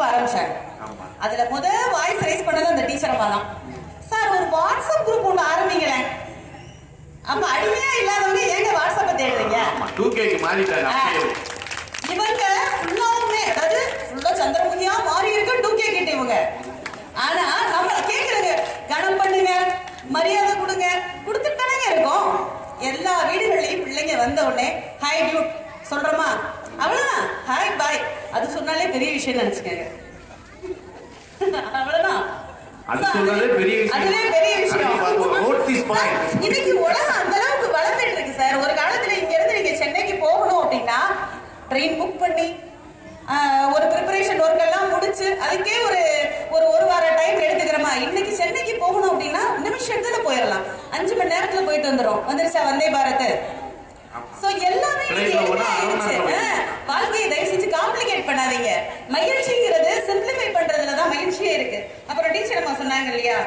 Group ஆரம்பிச்சாங்க. அதுல voice raise பண்ணது அந்த டீச்சர் அம்மா தான். சார் ஒரு வாட்ஸ்அப் குரூப் ஒன்று ஆரம்பிங்களேன். அப்ப அடிமையா இல்லாதவங்க ஏங்க வாட்ஸ்அப்பை தேடுறீங்க? இவங்க ஃபுல்லாவுமே அதாவது ஃபுல்லா சந்திரமுகியா மாறி இருக்க 2K கிட்ட இவங்க. ஆனா நம்ம கேக்குறங்க, கணம் பண்ணுங்க, மரியாதை கொடுங்க, கொடுத்துட்டானே இருக்கோம். எல்லா வீடுகள்லயும் பிள்ளைங்க வந்த உடனே ஹாய் டியூட் சொல்றோமா, அவ்வளவுதான். ஹாய் பாய் அது சொன்னாலே பெரிய விஷயம் நினைச்சுக்கங்க. அவ்வளவுதான், அதுவே பெரிய விஷயம். இன்னைக்கு உலகம் அந்த அளவுக்கு வளர்ந்துட்டு இருக்கு சார். ஒரு காலத்துல இங்க இருந்து நீங்க சென்னைக்கு போகணும் அப்படின்னா ட்ரெயின் புக் பண்ணி ஒரு ப்ரிப்பரேஷன் ஒர்க் எல்லாம் முடிச்சு அதுக்கே ஒரு வார டைம் எடுத்துக்கிறோமா. இன்னைக்கு சென்னைக்கு போகணும் அப்படின்னா நிமிஷத்துல போயிடலாம். 5 மணி நேரத்துல போயிட்டு வந்துடும். வந்துருச்சா வந்தே பாரத். சோ எல்லாமே வாழ்க்கையை தயவு செஞ்சு காம்ப்ளிகேட் பண்ணாதீங்க. மகிழ்ச்சிங்கிறது சிம்பிளிஃபை பண்றதுலதான் மகிழ்ச்சியே இருக்கு. அப்புறம் டீச்சர் அம்மா சொன்னாங்க இல்லையா,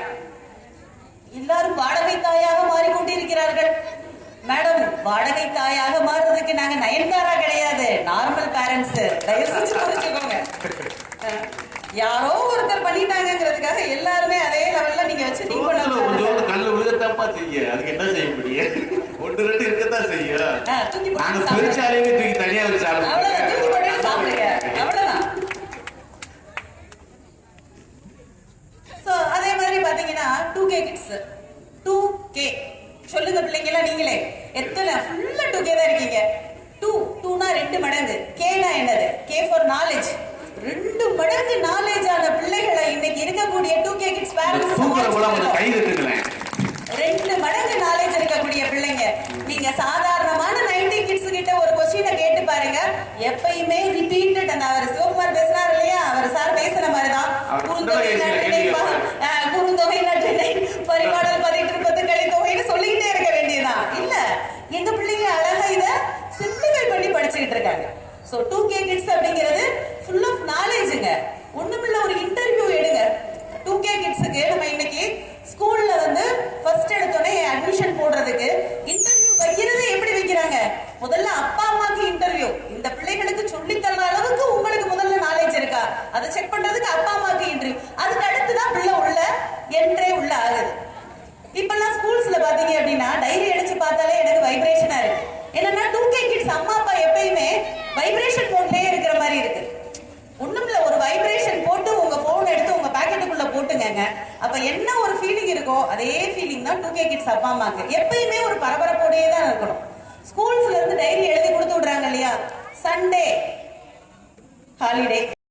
எல்லாரும் வாடகை தாயாக மாறிக்கொண்டிருக்கிறார்கள். மேடம், வாடகை தாயாக மாறுறதுக்கு நாங்க நயன்தாரா கிடையாது, நார்மல் பேரண்ட்ஸ். தயவு செஞ்சு புரிஞ்சுக்கோங்க. யாரோ ஒருத்தர் பண்ணிட்டாங்கிறதுக்காக எல்லாருமே அதே லெவல்ல நீங்க வச்சு டீல் பண்ண கல்லு விழுகத்தாப்பா செய்ய. அதுக்கு என்ன செய்ய முடியும்? 1-2 இருக்கத்தான் செய்யும். நாங்க பெருசாலே தூக்கி தனியா வச்சு சாப்பிடுங்க, அவ்வளவுதான். சோ அதே மாதிரி பாத்தீங்கன்னா 2K கிட்ஸ் 2K சொல்லுங்க பிள்ளைங்களா, நீங்களே எத்தனை ஃபுல்லா 2K தான் இருக்கீங்க. 2னா 2 மடங்கு, Kனா என்னது? K for knowledge. 2 மடங்கு நாலேஜ் ஆன பிள்ளைகளை இன்னைக்கு இருக்கக்கூடிய 2K கிட்ஸ் பேரண்ட்ஸ் 2 மடங்கு நாலேஜ் இருக்கக்கூடிய பிள்ளைங்க. நீங்க சாதாரணமான 90 கிட்ஸ் கிட்ட ஒரு क्वेश्चन கேட்டு பாருங்க. எப்பயுமே ரிப்பீட்டட் அந்த அவர் சிவகுமார் பேசுறாரு இல்லையா, அவர் சார் பேசுற மாதிரி தான் குறுந்தொகை நற்றிணை பரிபாடல் 18 கலித்தொகைன்னு சொல்லிக்கிட்டே இருக்க வேண்டியதான். இல்ல, எங்க பிள்ளைங்க அழகா இத சிம்பிளிஃபை பண்ணி படிச்சுக்கிட்டு இருக்காங்க. சோ 2K கிட்ஸ் அப்படிங்கிறது ஃபுல் ஆஃப் நாலேஜ்ங்க. ஒண்ணுமில்ல, ஒரு இன்டர்வியூ எடுங்க 2K கிட்ஸுக்கு. நம்ம இன்னைக்கு ஸ்கூல்ல ஃபர்ஸ்ட் எடுத்தோடனே அட்மிஷன் போடுறதுக்கு இன்டர்வியூ வைக்கிறது எப்படி வைக்கிறாங்க? முதல்ல அப்பா அம்மாக்கு இன்டர்வியூ. இந்த பிள்ளைகளுக்கு சொல்லி தர அளவுக்கு உங்களுக்கு முதல்ல நாலேஜ் இருக்கா அதை செக் பண்றதுக்கு அப்பா அம்மாக்கு இன்டர்வியூ. அதுக்கு அடுத்துதான் பிள்ளை உள்ள என்ட்ரே உள்ள ஆகுது. இப்பெல்லாம் ஸ்கூல்ஸ்ல பாத்தீங்க அப்படின்னா டைரி அடிச்சு பார்த்தாலே எனக்கு வைப்ரேஷனா இருக்கு. என்னன்னா 2K கிட்ஸ் அம்மா அப்பா எப்பயுமே வைப்ரேஷன் போன்லயே இருக்கிற மாதிரி இருக்கு. ஒண்ணுமில்ல, ஒரு வைப்ரேஷன் போட்டு உங்க போன் எடுத்து உங்க பாக்கெட்டுக்குள்ள போட்டுங்க. அப்ப என்ன ஒரு ஃபீலிங் இருக்கோ அதே ஃபீலிங் தான் 2K கிட்ஸ் அப்பா அம்மாக்கு. எப்பயுமே ஒரு பரபரப்போடையே தான் இருக்கணும். ஸ்கூல்ஸ்ல இருந்து டைரி எழுதி கொடுத்து விடுறாங்க இல்லையா, சண்டே ஹாலிடே